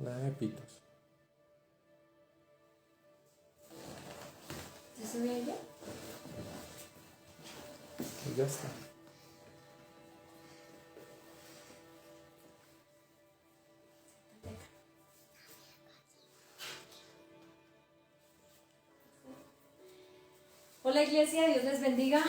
Nada de pitos. ¿Se sube ella? Y ya está. Hola iglesia, Dios les bendiga.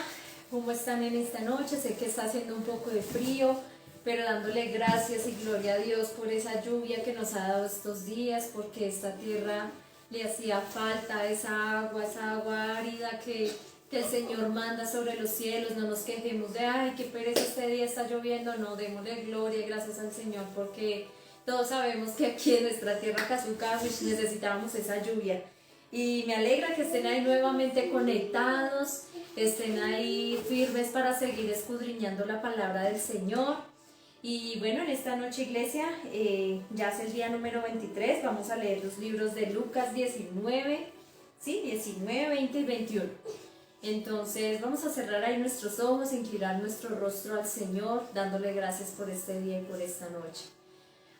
¿Cómo están en esta noche? Sé que está haciendo un poco de frío, pero dándole gracias y gloria a Dios por esa lluvia que nos ha dado estos días, porque esta tierra le hacía falta esa agua árida que el Señor manda sobre los cielos. No nos quejemos de, ay, qué pereza, este día está lloviendo. No, démosle gloria y gracias al Señor, porque todos sabemos que aquí en nuestra tierra Cazuca necesitábamos esa lluvia. Y me alegra que estén ahí nuevamente conectados, estén ahí firmes para seguir escudriñando la palabra del Señor. Y bueno, en esta noche, iglesia, ya es el día número 23, vamos a leer los libros de Lucas 19, ¿sí? 19, 20 y 21. Entonces vamos a cerrar ahí nuestros ojos, inclinar nuestro rostro al Señor, dándole gracias por este día y por esta noche.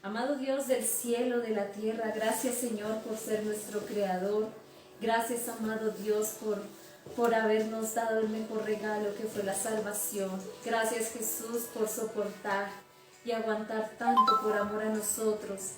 Amado Dios del cielo, de la tierra, gracias Señor por ser nuestro Creador. Gracias, amado Dios, por habernos dado el mejor regalo que fue la salvación. Gracias, Jesús, por soportar y aguantar tanto por amor a nosotros.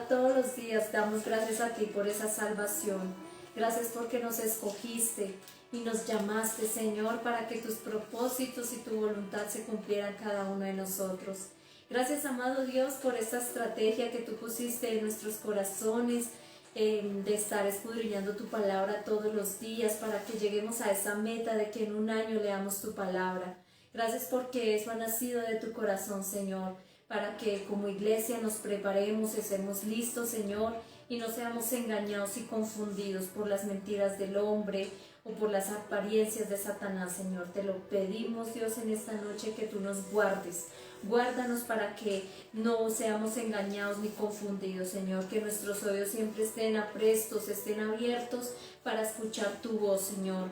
Todos los días damos gracias a ti por esa salvación. Gracias porque nos escogiste y nos llamaste, Señor, para que tus propósitos y tu voluntad se cumplieran cada uno de nosotros. Gracias, amado Dios, por esta estrategia que tú pusiste en nuestros corazones, de estar escudriñando tu palabra todos los días para que lleguemos a esa meta de que en un año leamos tu palabra. Gracias porque eso ha nacido de tu corazón, Señor, para que como iglesia nos preparemos, estemos listos, Señor, y no seamos engañados y confundidos por las mentiras del hombre o por las apariencias de Satanás, Señor. Te lo pedimos, Dios, en esta noche, que tú nos guardes. Guárdanos para que no seamos engañados ni confundidos, Señor, que nuestros oídos siempre estén aprestos, estén abiertos para escuchar tu voz, Señor.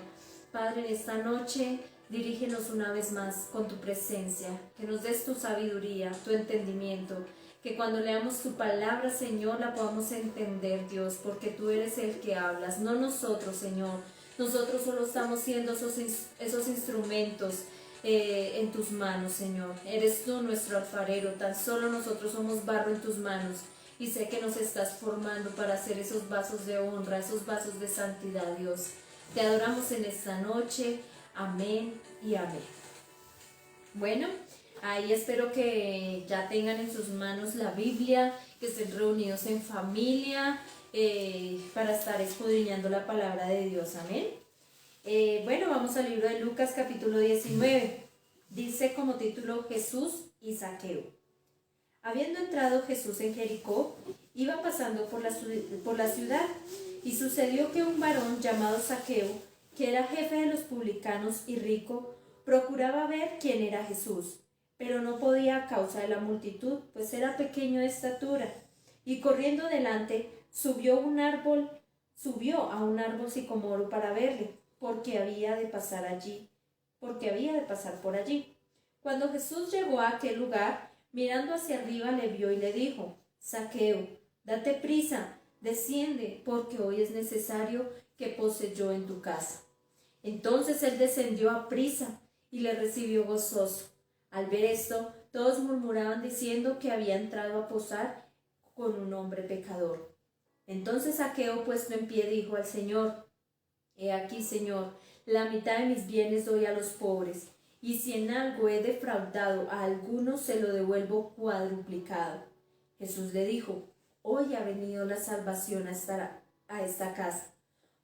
Padre, en esta noche, dirígenos una vez más con tu presencia, que nos des tu sabiduría, tu entendimiento, que cuando leamos tu palabra, Señor, la podamos entender, Dios, porque tú eres el que hablas, no nosotros, Señor. Nosotros solo estamos siendo esos instrumentos en tus manos, Señor. Eres tú nuestro alfarero, tan solo nosotros somos barro en tus manos, y sé que nos estás formando para hacer esos vasos de honra, esos vasos de santidad, Dios. Te adoramos en esta noche. Amén y amén. Bueno, ahí espero que ya tengan en sus manos la Biblia, que estén reunidos en familia para estar escudriñando la palabra de Dios. Amén. Bueno, vamos al libro de Lucas capítulo 19. Dice como título Jesús y Zaqueo. Habiendo entrado Jesús en Jericó, iba pasando por la ciudad, y sucedió que un varón llamado Zaqueo, que era jefe de los publicanos y rico, procuraba ver quién era Jesús, pero no podía a causa de la multitud, pues era pequeño de estatura, y corriendo delante subió a un árbol sicomoro para verle, porque había de pasar por allí. Cuando Jesús llegó a aquel lugar, mirando hacia arriba le vio y le dijo: Zaqueo, date prisa, desciende, porque hoy es necesario que pose yo en tu casa. Entonces él descendió a prisa y le recibió gozoso. Al ver esto, todos murmuraban diciendo que había entrado a posar con un hombre pecador. Entonces Zaqueo, puesto en pie, dijo al Señor: He aquí, Señor, la mitad de mis bienes doy a los pobres, y si en algo he defraudado a alguno, se lo devuelvo cuadruplicado. Jesús le dijo: Hoy ha venido la salvación a esta casa,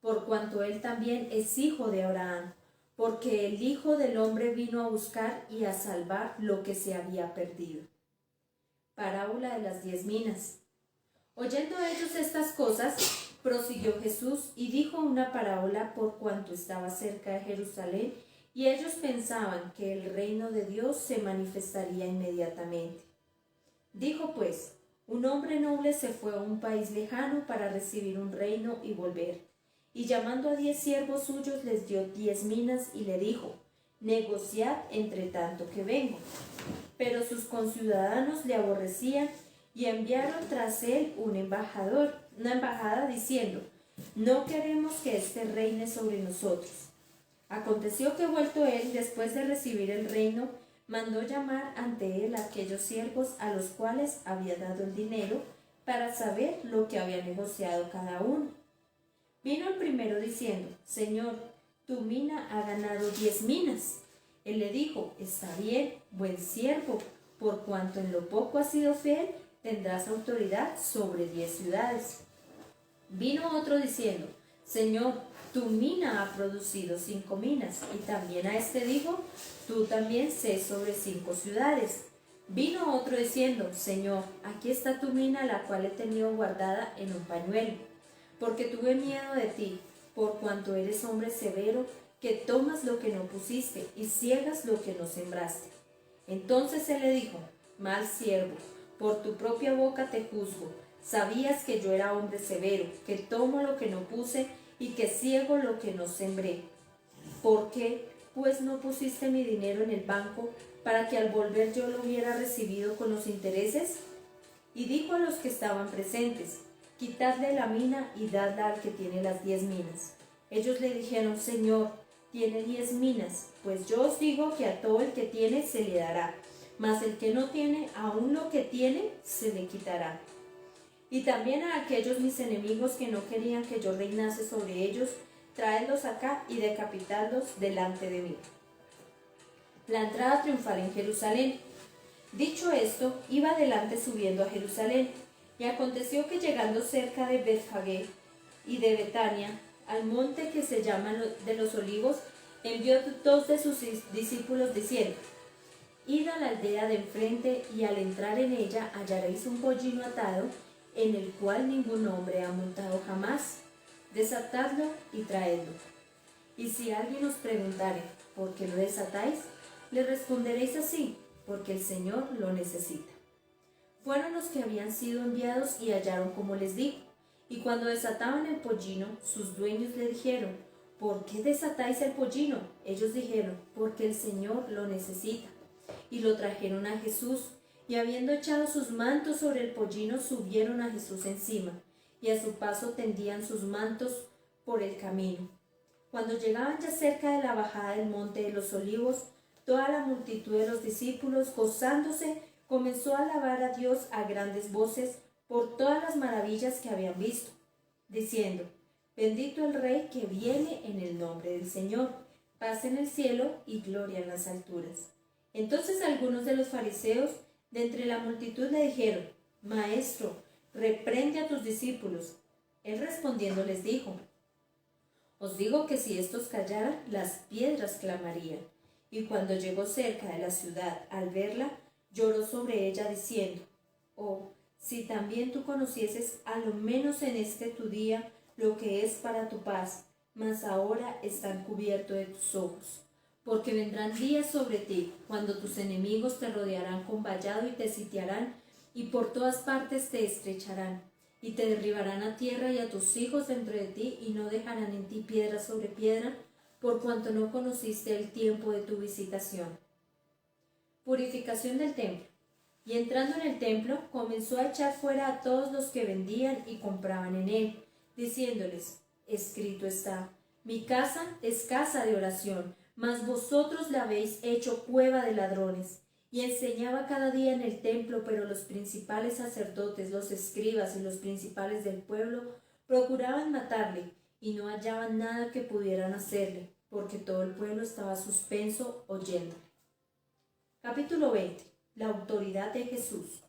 por cuanto él también es hijo de Abraham, porque el Hijo del Hombre vino a buscar y a salvar lo que se había perdido. Parábola de las 10 minas. Oyendo ellos estas cosas, prosiguió Jesús y dijo una parábola por cuanto estaba cerca de Jerusalén, y ellos pensaban que el reino de Dios se manifestaría inmediatamente. Dijo pues: un hombre noble se fue a un país lejano para recibir un reino y volver. Y llamando a 10 siervos suyos, les dio 10 minas y le dijo: negociad entre tanto que vengo. Pero sus conciudadanos le aborrecían y enviaron tras él una embajada diciendo: no queremos que éste reine sobre nosotros. Aconteció que vuelto él, después de recibir el reino, mandó llamar ante él a aquellos siervos a los cuales había dado el dinero, para saber lo que había negociado cada uno. Vino el primero diciendo: Señor, tu mina ha ganado 10 minas. Él le dijo: está bien, buen siervo, por cuanto en lo poco has sido fiel, tendrás autoridad sobre 10 ciudades. Vino otro diciendo: Señor, tu mina ha producido 5 minas. Y también a este dijo: tú también sé sobre 5 ciudades. Vino otro diciendo: Señor, aquí está tu mina, la cual he tenido guardada en un pañuelo, porque tuve miedo de ti, por cuanto eres hombre severo, que tomas lo que no pusiste y ciegas lo que no sembraste. Entonces él le dijo: mal siervo, por tu propia boca te juzgo. Sabías que yo era hombre severo, que tomo lo que no puse y que ciego lo que no sembré. ¿Por qué, pues, no pusiste mi dinero en el banco, para que al volver yo lo hubiera recibido con los intereses? Y dijo a los que estaban presentes: quitadle la mina y dadla al que tiene las 10 minas. Ellos le dijeron: Señor, tiene 10 minas. Pues yo os digo que a todo el que tiene se le dará, mas el que no tiene, aun lo que tiene, se le quitará. Y también a aquellos mis enemigos que no querían que yo reinase sobre ellos, traedlos acá y decapitadlos delante de mí. La entrada triunfal en Jerusalén. Dicho esto, iba adelante subiendo a Jerusalén, y aconteció que llegando cerca de Betfagé y de Betania, al monte que se llama de los Olivos, envió 2 de sus discípulos diciendo: id a la aldea de enfrente, y al entrar en ella hallaréis un pollino atado, en el cual ningún hombre ha montado jamás. Desatadlo y traedlo. Y si alguien os preguntare: ¿por qué lo desatáis?, le responderéis así: porque el Señor lo necesita. Fueron los que habían sido enviados y hallaron como les dijo. Y cuando desataban el pollino, sus dueños le dijeron: ¿por qué desatáis el pollino? Ellos dijeron: porque el Señor lo necesita. Y lo trajeron a Jesús, y habiendo echado sus mantos sobre el pollino, subieron a Jesús encima, y a su paso tendían sus mantos por el camino. Cuando llegaban ya cerca de la bajada del monte de los Olivos, toda la multitud de los discípulos, gozándose, comenzó a alabar a Dios a grandes voces por todas las maravillas que habían visto, diciendo: bendito el Rey que viene en el nombre del Señor, paz en el cielo y gloria en las alturas. Entonces algunos de los fariseos de entre la multitud le dijeron: Maestro, reprende a tus discípulos. Él respondiendo les dijo: os digo que si estos callaran, las piedras clamarían. Y cuando llegó cerca de la ciudad, al verla, lloró sobre ella diciendo: oh, si también tú conocieses a lo menos en este tu día lo que es para tu paz, mas ahora están cubiertos de tus ojos. Porque vendrán días sobre ti, cuando tus enemigos te rodearán con vallado y te sitiarán, y por todas partes te estrecharán, y te derribarán a tierra y a tus hijos dentro de ti, y no dejarán en ti piedra sobre piedra, por cuanto no conociste el tiempo de tu visitación. Purificación del templo. Y entrando en el templo, comenzó a echar fuera a todos los que vendían y compraban en él, diciéndoles: escrito está: mi casa es casa de oración, mas vosotros la habéis hecho cueva de ladrones. Y enseñaba cada día en el templo, pero los principales sacerdotes, los escribas y los principales del pueblo procuraban matarle, y no hallaban nada que pudieran hacerle, porque todo el pueblo estaba suspenso oyéndole. Capítulo 20. La autoridad de Jesús.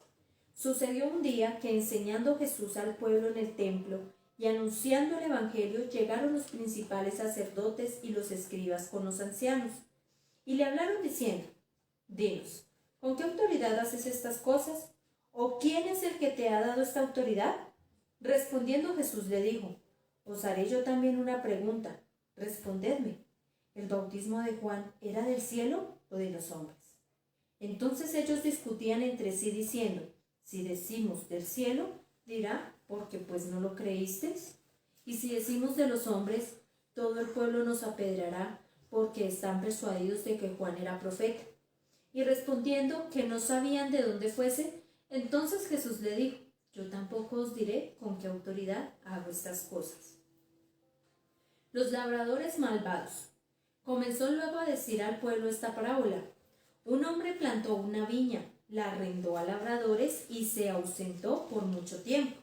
Sucedió un día que, enseñando Jesús al pueblo en el templo y anunciando el evangelio, llegaron los principales sacerdotes y los escribas con los ancianos, y le hablaron diciendo: dinos, ¿con qué autoridad haces estas cosas? ¿O quién es el que te ha dado esta autoridad? Respondiendo Jesús le dijo: os haré yo también una pregunta, respondedme. ¿El bautismo de Juan era del cielo o de los hombres? Entonces ellos discutían entre sí diciendo: si decimos del cielo, dirá: porque pues no lo creísteis. Y si decimos de los hombres, todo el pueblo nos apedreará, porque están persuadidos de que Juan era profeta. Y respondiendo que no sabían de dónde fuese, Entonces Jesús le dijo: yo tampoco os diré con qué autoridad hago estas cosas. Los labradores malvados. Comenzó luego a decir al pueblo esta parábola: un hombre plantó una viña, la arrendó a labradores y se ausentó por mucho tiempo.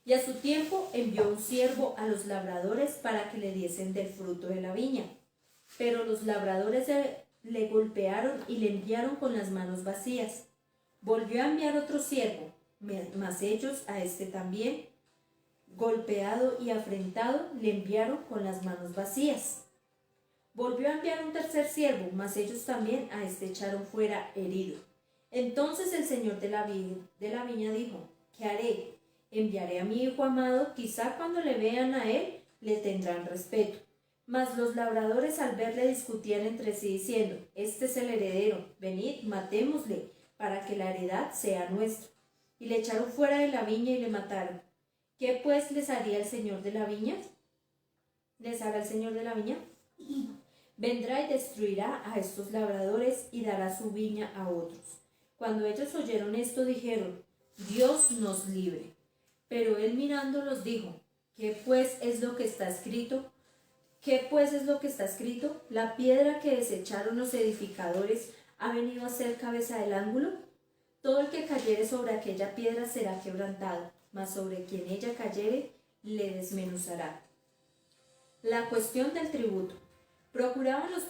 Y a su tiempo envió un siervo a los labradores para que le diesen del fruto de la viña. Pero los labradores le golpearon y le enviaron con las manos vacías. Volvió a enviar otro siervo, mas ellos a este también, golpeado y afrentado, le enviaron con las manos vacías. Volvió a enviar un tercer siervo, mas ellos también a este echaron fuera herido. Entonces el señor de la viña dijo: ¿qué haré? Enviaré a mi hijo amado, quizá cuando le vean a él le tendrán respeto. Mas los labradores al verle discutían entre sí diciendo: este es el heredero, venid, matémosle, para que la heredad sea nuestra. Y le echaron fuera de la viña y le mataron. ¿Qué pues les haría el señor de la viña? ¿Les hará el señor de la viña? Vendrá y destruirá a estos labradores y dará su viña a otros. Cuando ellos oyeron esto, dijeron: Dios nos libre. Pero él mirándolos dijo: ¿Qué pues es lo que está escrito? ¿Qué pues es lo que está escrito? La piedra que desecharon los edificadores ha venido a ser cabeza del ángulo. Todo el que cayere sobre aquella piedra será quebrantado, mas sobre quien ella cayere le desmenuzará. La cuestión del tributo. Procuraban los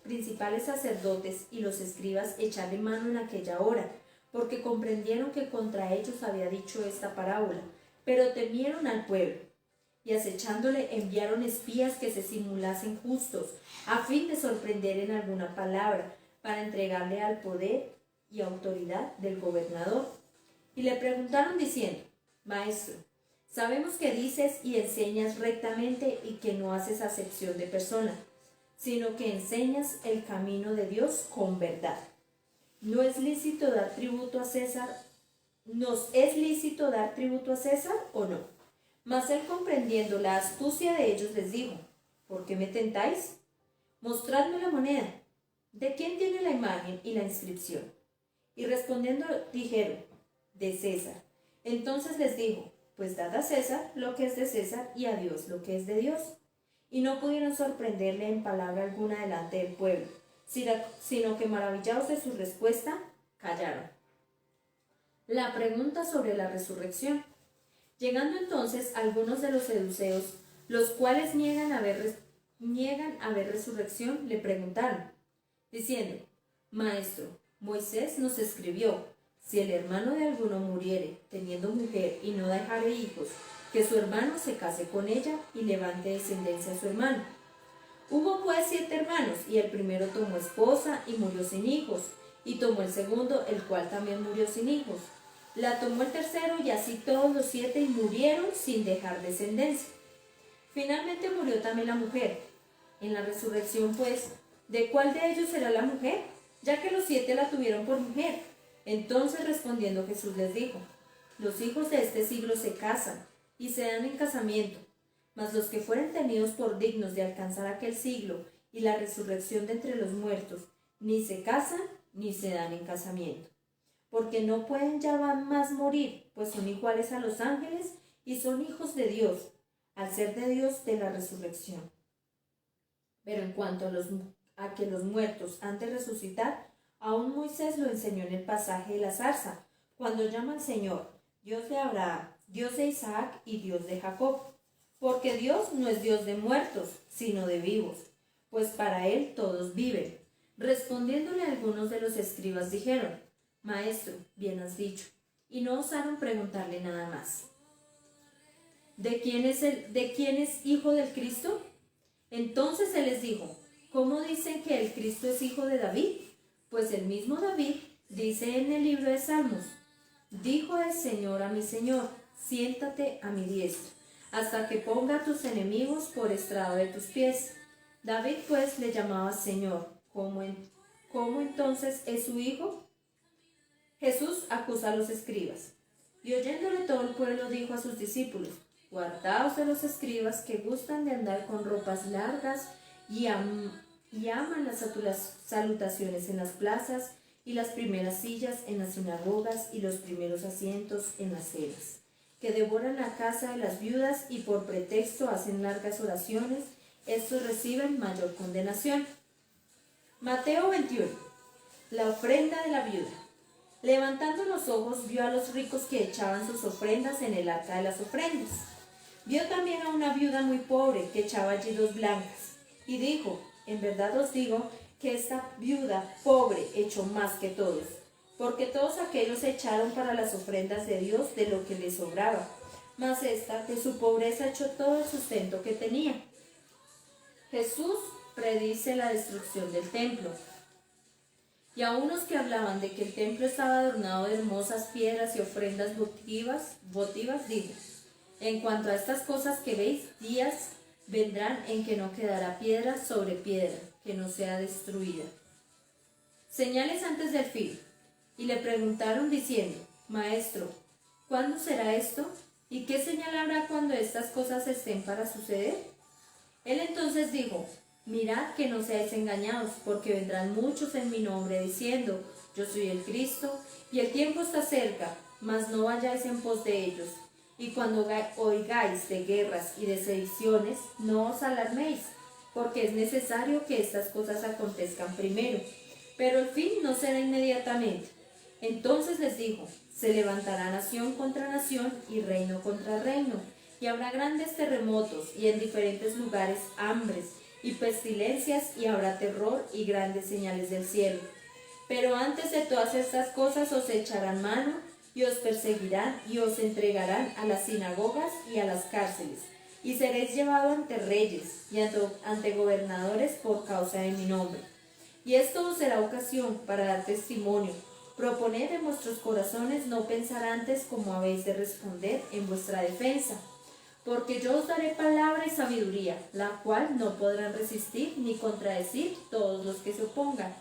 principales sacerdotes y los escribas echarle mano en aquella hora, porque comprendieron que contra ellos había dicho esta parábola, pero temieron al pueblo. Y acechándole enviaron espías que se simulasen justos, a fin de sorprender en alguna palabra, para entregarle al poder y autoridad del gobernador. Y le preguntaron diciendo: Maestro, sabemos que dices y enseñas rectamente y que no haces acepción de persona, sino que enseñas el camino de Dios con verdad. ¿No es lícito dar tributo a César? ¿Nos es lícito dar tributo a César o no? Mas él, comprendiendo la astucia de ellos, les dijo: ¿por qué me tentáis? Mostradme la moneda. ¿De quién tiene la imagen y la inscripción? Y respondiendo dijeron: de César. Entonces les dijo: pues dad a César lo que es de César y a Dios lo que es de Dios. Y no pudieron sorprenderle en palabra alguna delante del pueblo, sino que, maravillados de su respuesta, callaron. La pregunta sobre la resurrección. Llegando entonces algunos de los seduceos, los cuales niegan haber resurrección, le preguntaron, diciendo: Maestro, Moisés nos escribió: si el hermano de alguno muriere, teniendo mujer y no dejare hijos, que su hermano se case con ella y levante descendencia a su hermano. Hubo pues 7 hermanos, y el primero tomó esposa y murió sin hijos, y tomó el segundo, el cual también murió sin hijos. La tomó el tercero, y así todos los 7, y murieron sin dejar descendencia. Finalmente murió también la mujer. En la resurrección, pues, ¿de cuál de ellos será la mujer? Ya que los 7 la tuvieron por mujer. Entonces respondiendo Jesús les dijo: los hijos de este siglo se casan y se dan en casamiento, mas los que fueren tenidos por dignos de alcanzar aquel siglo y la resurrección de entre los muertos, ni se casan ni se dan en casamiento, porque no pueden ya más morir, pues son iguales a los ángeles y son hijos de Dios, al ser de Dios de la resurrección. Pero en cuanto a que los muertos han de resucitar, aún Moisés lo enseñó en el pasaje de la zarza, cuando llama al Señor Dios de Abraham, Dios de Isaac y Dios de Jacob. Porque Dios no es Dios de muertos, sino de vivos, pues para Él todos viven. Respondiéndole algunos de los escribas dijeron: Maestro, bien has dicho. Y no osaron preguntarle nada más. ¿De quién es hijo del Cristo? Entonces Él les dijo: ¿cómo dicen que el Cristo es hijo de David? Pues el mismo David dice en el libro de Salmos: dijo el Señor a mi Señor: siéntate a mi diestra, hasta que ponga a tus enemigos por estrado de tus pies. David pues le llamaba Señor. ¿Cómo entonces es su hijo? Jesús acusa a los escribas. Y oyéndole todo el pueblo, dijo a sus discípulos: guardaos de los escribas, que gustan de andar con ropas largas y aman las salutaciones en las plazas y las primeras sillas en las sinagogas y los primeros asientos en las cenas, que devoran la casa de las viudas y por pretexto hacen largas oraciones, estos reciben mayor condenación. Mateo 21. La ofrenda de la viuda. Levantando los ojos, vio a los ricos que echaban sus ofrendas en el arca de las ofrendas. Vio también a una viuda muy pobre que echaba allí 2 blancas, y dijo: en verdad os digo que esta viuda pobre echó más que todos, porque todos aquellos echaron para las ofrendas de Dios de lo que les sobraba, mas esta de su pobreza echó todo el sustento que tenía. Jesús predice la destrucción del templo. Y a unos que hablaban de que el templo estaba adornado de hermosas piedras y ofrendas votivas dijo: en cuanto a estas cosas que veis, días vendrán en que no quedará piedra sobre piedra, que no sea destruida. Señales antes del fin. Y le preguntaron diciendo: Maestro, ¿cuándo será esto? ¿Y qué señal habrá cuando estas cosas estén para suceder? Él entonces dijo: mirad que no seáis engañados, porque vendrán muchos en mi nombre diciendo: yo soy el Cristo, y el tiempo está cerca, mas no vayáis en pos de ellos. Y cuando oigáis de guerras y de sediciones, no os alarméis, porque es necesario que estas cosas acontezcan primero, pero el fin no será inmediatamente. Entonces les dijo: se levantará nación contra nación y reino contra reino, y habrá grandes terremotos y en diferentes lugares hambres y pestilencias, y habrá terror y grandes señales del cielo. Pero antes de todas estas cosas os echarán mano y os perseguirán y os entregarán a las sinagogas y a las cárceles, y seréis llevados ante reyes y ante gobernadores por causa de mi nombre. Y esto os será ocasión para dar testimonio. Proponed en vuestros corazones no pensar antes cómo habéis de responder en vuestra defensa, porque yo os daré palabra y sabiduría, la cual no podrán resistir ni contradecir todos los que se opongan.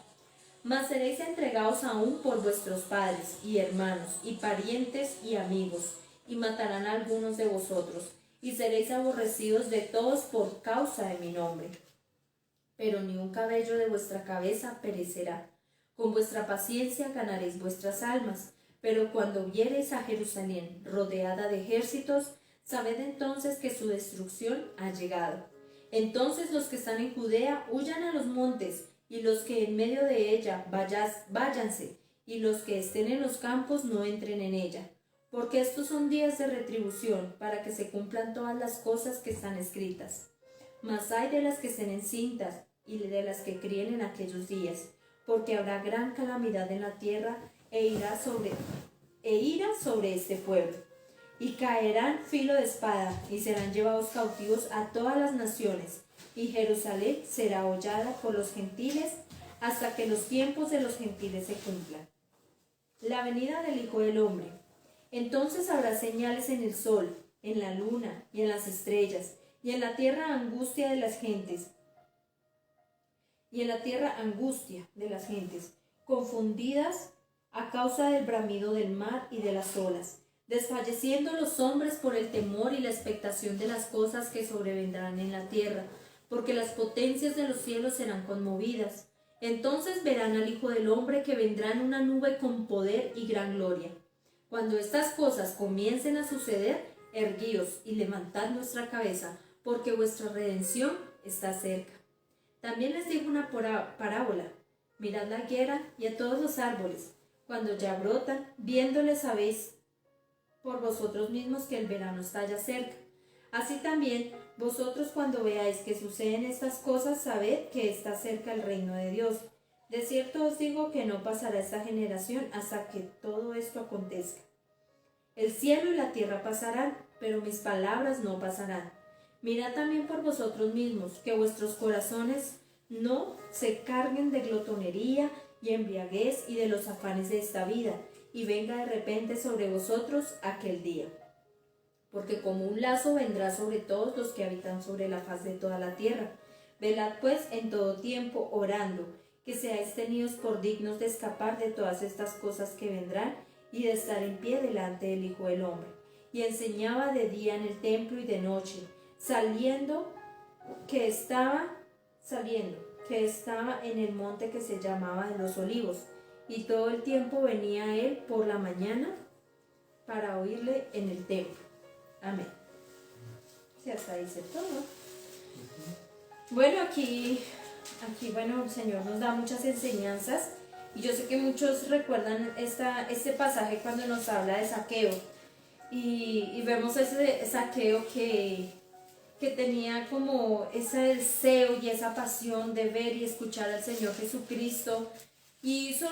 Mas seréis entregados aún por vuestros padres y hermanos y parientes y amigos, y matarán a algunos de vosotros, y seréis aborrecidos de todos por causa de mi nombre. Pero ni un cabello de vuestra cabeza perecerá. Con vuestra paciencia ganaréis vuestras almas. Pero cuando viereis a Jerusalén rodeada de ejércitos, sabed entonces que su destrucción ha llegado. Entonces los que están en Judea huyan a los montes, y los que en medio de ella váyanse, y los que estén en los campos no entren en ella. Porque estos son días de retribución, para que se cumplan todas las cosas que están escritas. Mas ay de las que estén encintas, y de las que críen en aquellos días, porque habrá gran calamidad en la tierra, e ira sobre este pueblo. Y caerán filo de espada, y serán llevados cautivos a todas las naciones, y Jerusalén será hollada por los gentiles, hasta que los tiempos de los gentiles se cumplan. La venida del Hijo del Hombre. Entonces habrá señales en el sol, en la luna y en las estrellas, y en la tierra angustia de las gentes, confundidas a causa del bramido del mar y de las olas, desfalleciendo los hombres por el temor y la expectación de las cosas que sobrevendrán en la tierra, porque las potencias de los cielos serán conmovidas. Entonces verán al Hijo del Hombre que vendrá en una nube con poder y gran gloria. Cuando estas cosas comiencen a suceder, erguíos y levantad nuestra cabeza, porque vuestra redención está cerca. También les dijo una parábola: mirad la higuera y a todos los árboles, cuando ya brotan, viéndoles sabéis por vosotros mismos que el verano está ya cerca. Así también vosotros, cuando veáis que suceden estas cosas, sabed que está cerca el reino de Dios. De cierto os digo que no pasará esta generación hasta que todo esto acontezca. El cielo y la tierra pasarán, pero mis palabras no pasarán. Mirad también por vosotros mismos, que vuestros corazones no se carguen de glotonería y embriaguez y de los afanes de esta vida, y venga de repente sobre vosotros aquel día. Porque como un lazo vendrá sobre todos los que habitan sobre la faz de toda la tierra. Velad pues en todo tiempo, orando, que seáis tenidos por dignos de escapar de todas estas cosas que vendrán, y de estar en pie delante del Hijo del Hombre. Y enseñaba de día en el templo y de noche, saliendo que estaba en el monte que se llamaba de los Olivos, y todo el tiempo venía él por la mañana para oírle en el templo. Amén. Sí, hasta dice todo. Bueno, aquí, bueno, el Señor nos da muchas enseñanzas y yo sé que muchos recuerdan este pasaje cuando nos habla de Zaqueo y vemos ese Zaqueo que tenía como ese deseo y esa pasión de ver y escuchar al Señor Jesucristo y hizo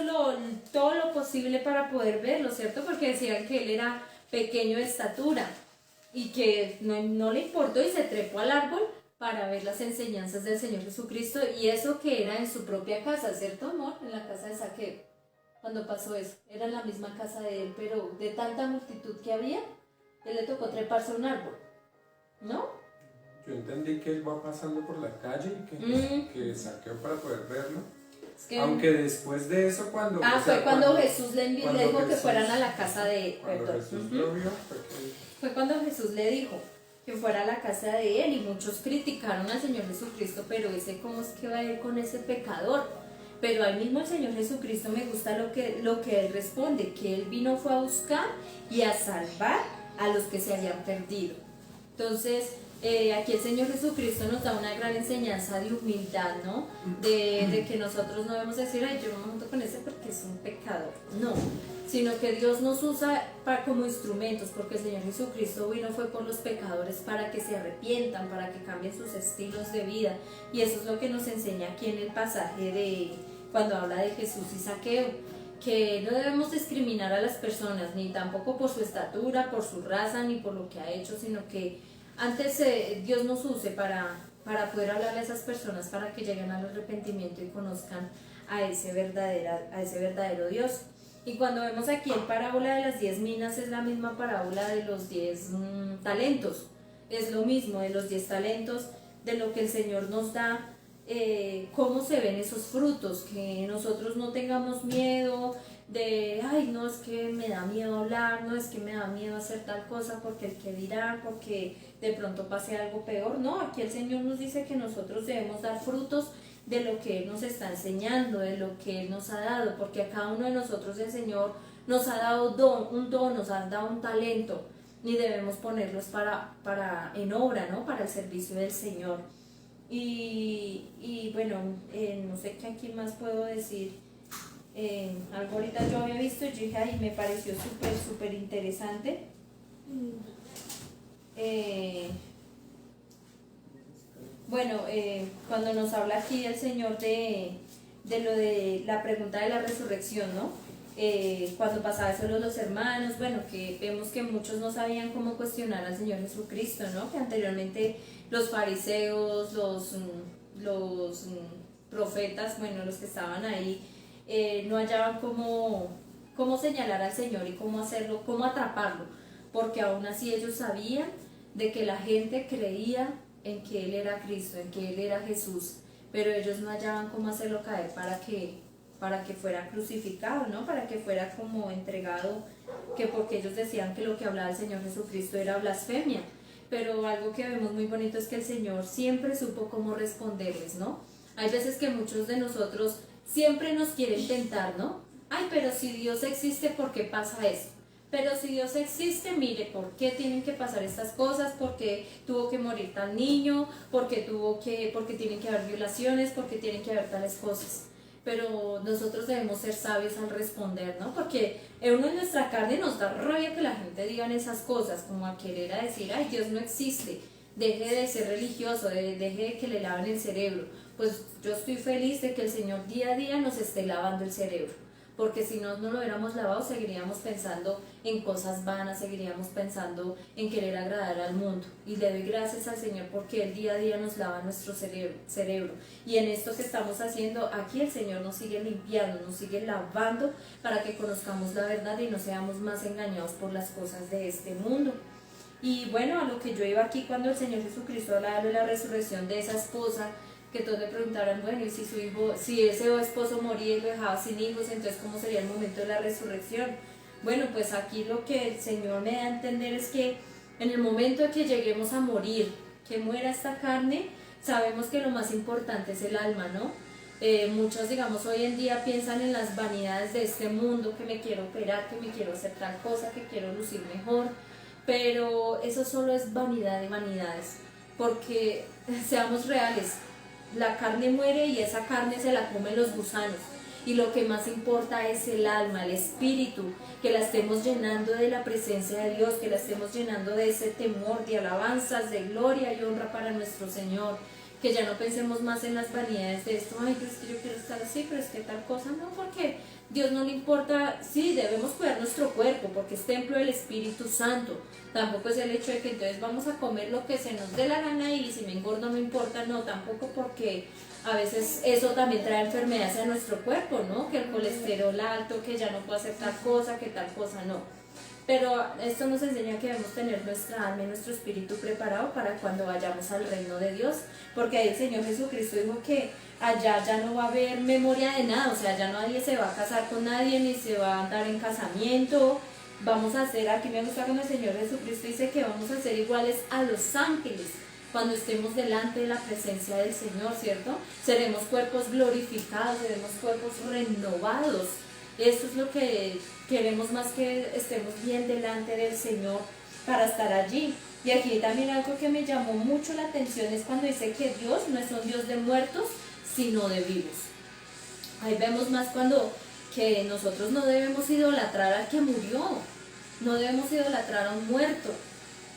todo lo posible para poder verlo, ¿cierto? Porque decían que él era pequeño de estatura y que no le importó y se trepó al árbol para ver las enseñanzas del Señor Jesucristo y eso que era en su propia casa, ¿cierto, amor? En la casa de Zaqueo, cuando pasó eso, era en la misma casa de él, pero de tanta multitud que había, él le tocó treparse a un árbol, ¿no? Yo entendí que él va pasando por la calle y que Zaqueo para poder verlo. Es que, aunque después de eso cuando... fue cuando Jesús le dijo que fueran a la casa de... Cuando Jesús lo vio, fue cuando Jesús le dijo que fuera a la casa de él y muchos criticaron al Señor Jesucristo, pero ¿cómo es que va a ir con ese pecador? Pero al mismo el Señor Jesucristo me gusta lo que él responde, que él fue a buscar y a salvar a los que se habían perdido. Entonces, aquí el Señor Jesucristo nos da una gran enseñanza de humildad, ¿no? De que nosotros no debemos decir, ay, yo no me junto con ese porque es un pecador. No, sino que Dios nos usa como instrumentos, porque el Señor Jesucristo fue por los pecadores para que se arrepientan, para que cambien sus estilos de vida. Y eso es lo que nos enseña aquí en el pasaje de cuando habla de Jesús y Zaqueo, que no debemos discriminar a las personas, ni tampoco por su estatura, por su raza, ni por lo que ha hecho, sino que antes Dios nos use para poder hablarle a esas personas, para que lleguen al arrepentimiento y conozcan a ese verdadero Dios. Y cuando vemos aquí en parábola de las 10 minas, es la misma parábola de los 10 talentos. Es lo mismo de los 10 talentos, de lo que el Señor nos da, cómo se ven esos frutos, que nosotros no tengamos miedo de, ay, no, es que me da miedo hablar, no, es que me da miedo hacer tal cosa porque el que dirá, porque de pronto pase algo peor. No, aquí el Señor nos dice que nosotros debemos dar frutos de lo que Él nos está enseñando, de lo que Él nos ha dado, porque a cada uno de nosotros el Señor nos ha dado un don, nos ha dado un talento y debemos ponerlos en obra, ¿no? Para el servicio del Señor. Y bueno, no sé qué aquí más puedo decir. Algo ahorita yo había visto y dije, ay, me pareció súper interesante. Bueno, cuando nos habla aquí el Señor de lo de la pregunta de la resurrección, ¿no? Cuando pasaba eso los hermanos, bueno, que vemos que muchos no sabían cómo cuestionar al Señor Jesucristo, ¿no? Que anteriormente los fariseos, los profetas, bueno, los que estaban ahí, no hallaban cómo señalar al Señor y cómo hacerlo, cómo atraparlo, porque aún así ellos sabían de que la gente creía en que Él era Cristo, en que Él era Jesús, pero ellos no hallaban cómo hacerlo caer para que fuera crucificado, ¿no? Para que fuera como entregado, que porque ellos decían que lo que hablaba el Señor Jesucristo era blasfemia. Pero algo que vemos muy bonito es que el Señor siempre supo cómo responderles, ¿no? Hay veces que muchos de nosotros siempre nos quieren tentar, ¿no? Ay, pero si Dios existe, ¿por qué pasa eso? Pero si Dios existe, mire, ¿por qué tienen que pasar estas cosas? ¿Por qué tuvo que morir tal niño? ¿Por qué tienen que haber violaciones? ¿Por qué tienen que haber tales cosas? Pero nosotros debemos ser sabios al responder, ¿no? Porque uno en nuestra carne nos da rabia que la gente diga esas cosas, como a querer a decir, ay, Dios no existe, deje de ser religioso, deje de que le laven el cerebro. Pues yo estoy feliz de que el Señor día a día nos esté lavando el cerebro, porque si no lo hubiéramos lavado, seguiríamos pensando en cosas vanas, seguiríamos pensando en querer agradar al mundo. Y le doy gracias al Señor porque Él día a día nos lava nuestro cerebro. Y en esto que estamos haciendo, aquí el Señor nos sigue limpiando, nos sigue lavando para que conozcamos la verdad y no seamos más engañados por las cosas de este mundo. Y bueno, a lo que yo iba aquí cuando el Señor Jesucristo hablaba de la resurrección de esa esposa, que todos le preguntaran, bueno, y si ese esposo moría y lo dejaba sin hijos, entonces ¿cómo sería el momento de la resurrección? Bueno, pues aquí lo que el Señor me da a entender es que en el momento de que lleguemos a morir, que muera esta carne, sabemos que lo más importante es el alma, ¿no? Muchos, digamos, hoy en día piensan en las vanidades de este mundo, que me quiero operar, que me quiero hacer tal cosa, que quiero lucir mejor, pero eso solo es vanidad de vanidades, porque seamos reales, la carne muere y esa carne se la comen los gusanos. Y lo que más importa es el alma, el espíritu, que la estemos llenando de la presencia de Dios, que la estemos llenando de ese temor, de alabanzas, de gloria y honra para nuestro Señor. Que ya no pensemos más en las vanidades de esto, ay, pero es que yo quiero estar así, pero es que tal cosa, no, porque Dios no le importa, sí, debemos cuidar nuestro cuerpo, porque es templo del Espíritu Santo. Tampoco es el hecho de que entonces vamos a comer lo que se nos dé la gana y si me engordo no importa, no, tampoco, porque a veces eso también trae enfermedades a nuestro cuerpo, ¿no? Que el colesterol alto, que ya no puedo hacer tal cosa, que tal cosa, no. Pero esto nos enseña que debemos tener nuestra alma y nuestro espíritu preparado para cuando vayamos al reino de Dios, porque ahí el Señor Jesucristo dijo que allá ya no va a haber memoria de nada, o sea, ya nadie se va a casar con nadie, ni se va a andar en casamiento. Vamos a ser, aquí me gusta cuando el Señor Jesucristo dice que vamos a ser iguales a los ángeles cuando estemos delante de la presencia del Señor, ¿cierto? Seremos cuerpos glorificados, seremos cuerpos renovados. Esto es lo que queremos, más que estemos bien delante del Señor para estar allí. Y aquí también algo que me llamó mucho la atención es cuando dice que Dios no es un Dios de muertos, sino de vivos. Ahí vemos más cuando que nosotros no debemos idolatrar al que murió, no debemos idolatrar a un muerto.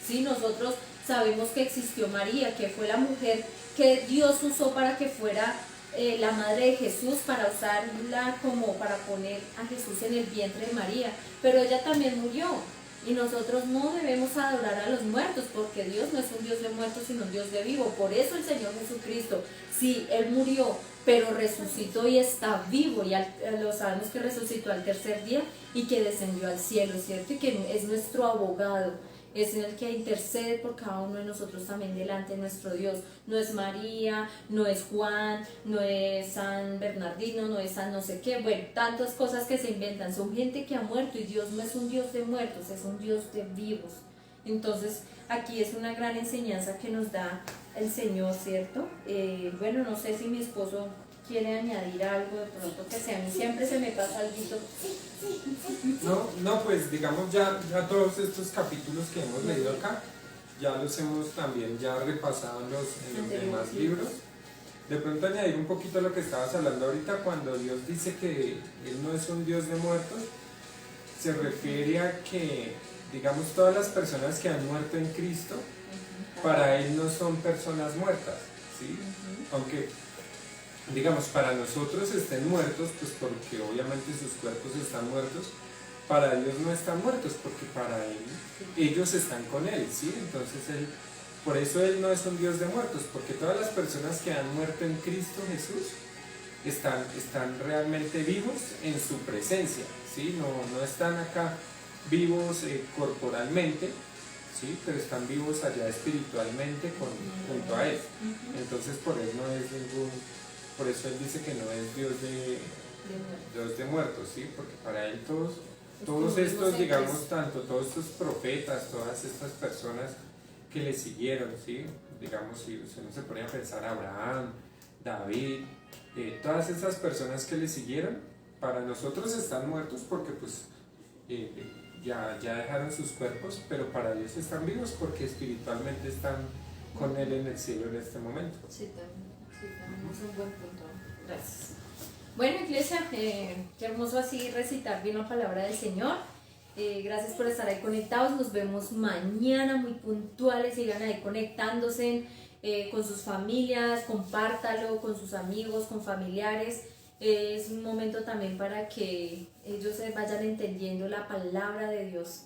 ¿Sí? Nosotros sabemos que existió María, que fue la mujer que Dios usó para que fuera la madre de Jesús, para usarla como para poner a Jesús en el vientre de María, pero ella también murió. Y nosotros no debemos adorar a los muertos, porque Dios no es un Dios de muertos, sino un Dios de vivo. Por eso el Señor Jesucristo, sí, Él murió, pero resucitó y está vivo, y lo sabemos que resucitó al tercer día y que descendió al cielo, ¿cierto? Y que es nuestro abogado, es el que intercede por cada uno de nosotros también delante de nuestro Dios. No es María, no es Juan, no es San Bernardino, no es San no sé qué, bueno, tantas cosas que se inventan, son gente que ha muerto, y Dios no es un Dios de muertos, es un Dios de vivos. Entonces aquí es una gran enseñanza que nos da el Señor, ¿cierto? Bueno, no sé si mi esposo quiere añadir algo de pronto, que sea, a mí siempre se me pasa algo. No, pues digamos ya todos estos capítulos que hemos leído acá, ya los hemos también ya repasado en los demás libros. De pronto añadir un poquito a lo que estabas hablando ahorita, cuando Dios dice que Él no es un Dios de muertos, se refiere a que, digamos, todas las personas que han muerto en Cristo, para Él no son personas muertas, ¿sí? Aunque, digamos, para nosotros estén muertos, pues porque obviamente sus cuerpos están muertos, para Dios no están muertos, porque para Él, ellos están con Él, ¿sí? Entonces por eso Él no es un Dios de muertos, porque todas las personas que han muerto en Cristo Jesús están realmente vivos en su presencia, ¿sí? No están acá vivos corporalmente, ¿sí? Pero están vivos allá espiritualmente junto a Él. Entonces por eso Él dice que no es Dios de muertos, ¿sí? Porque para Él todos estos, digamos, todos estos profetas, todas estas personas que le siguieron, ¿sí? Digamos, si uno se pone a pensar, Abraham, David, todas esas personas que le siguieron, para nosotros están muertos porque pues ya dejaron sus cuerpos, pero para Dios están vivos porque espiritualmente están con Él en el cielo en este momento. Sí, también es un buen punto. Gracias. Bueno, iglesia, qué hermoso así recitar bien la palabra del Señor. Gracias por estar ahí conectados. Nos vemos mañana muy puntuales. Sigan ahí conectándose con sus familias, compártalo con sus amigos, con familiares. Es un momento también para que ellos vayan entendiendo la palabra de Dios.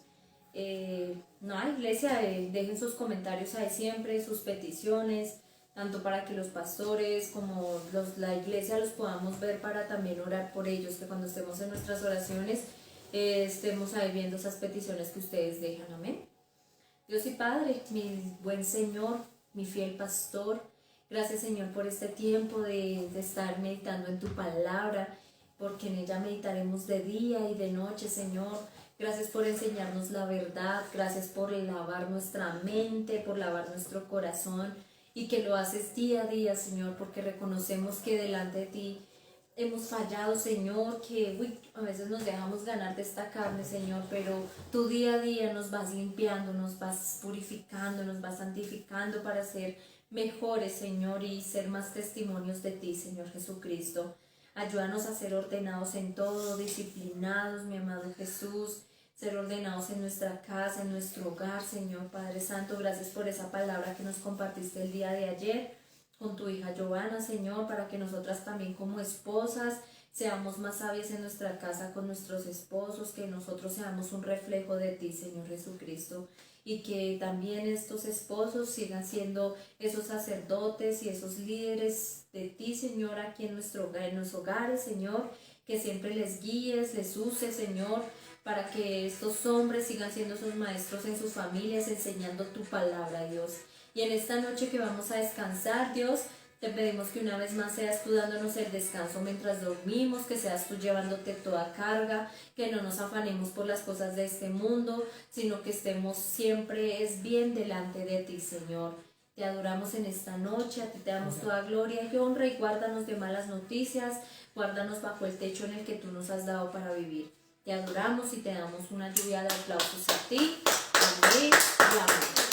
Iglesia, dejen sus comentarios ahí siempre, sus peticiones, tanto para que los pastores como la iglesia los podamos ver, para también orar por ellos, que cuando estemos en nuestras oraciones estemos ahí viendo esas peticiones que ustedes dejan. Amén. Dios y Padre, mi buen Señor, mi fiel pastor, gracias, Señor, por este tiempo de estar meditando en tu palabra, porque en ella meditaremos de día y de noche, Señor. Gracias por enseñarnos la verdad, gracias por lavar nuestra mente, por lavar nuestro corazón y que lo haces día a día, Señor, porque reconocemos que delante de ti hemos fallado, Señor, que a veces nos dejamos ganar de esta carne, Señor, pero tú día a día nos vas limpiando, nos vas purificando, nos vas santificando para ser mejores, Señor, y ser más testimonios de ti, Señor Jesucristo. Ayúdanos a ser ordenados en todo, disciplinados, mi amado Jesús, ser ordenados en nuestra casa, en nuestro hogar, Señor Padre Santo. Gracias por esa palabra que nos compartiste el día de ayer con tu hija Giovanna, Señor, para que nosotras también como esposas seamos más sabias en nuestra casa con nuestros esposos, que nosotros seamos un reflejo de ti, Señor Jesucristo, y que también estos esposos sigan siendo esos sacerdotes y esos líderes de ti, Señor, aquí en nuestro hogar, en los hogares, Señor, que siempre les guíes, les uses, Señor, para que estos hombres sigan siendo sus maestros en sus familias, enseñando tu palabra, Dios. Y en esta noche que vamos a descansar, Dios, te pedimos que una vez más seas tú dándonos el descanso mientras dormimos, que seas tú llevándote toda carga, que no nos afanemos por las cosas de este mundo, sino que estemos siempre es bien delante de ti, Señor. Te adoramos en esta noche, a ti te damos toda gloria y honra, y guárdanos de malas noticias, guárdanos bajo el techo en el que tú nos has dado para vivir. Te adoramos y te damos una lluvia de aplausos a ti. Amén y amén.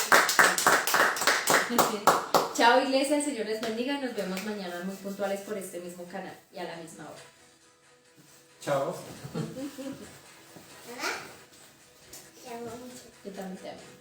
Chao, iglesia, el Señor les bendiga y nos vemos mañana muy puntuales por este mismo canal y a la misma hora. Chao. Te amo mucho. Yo también te amo.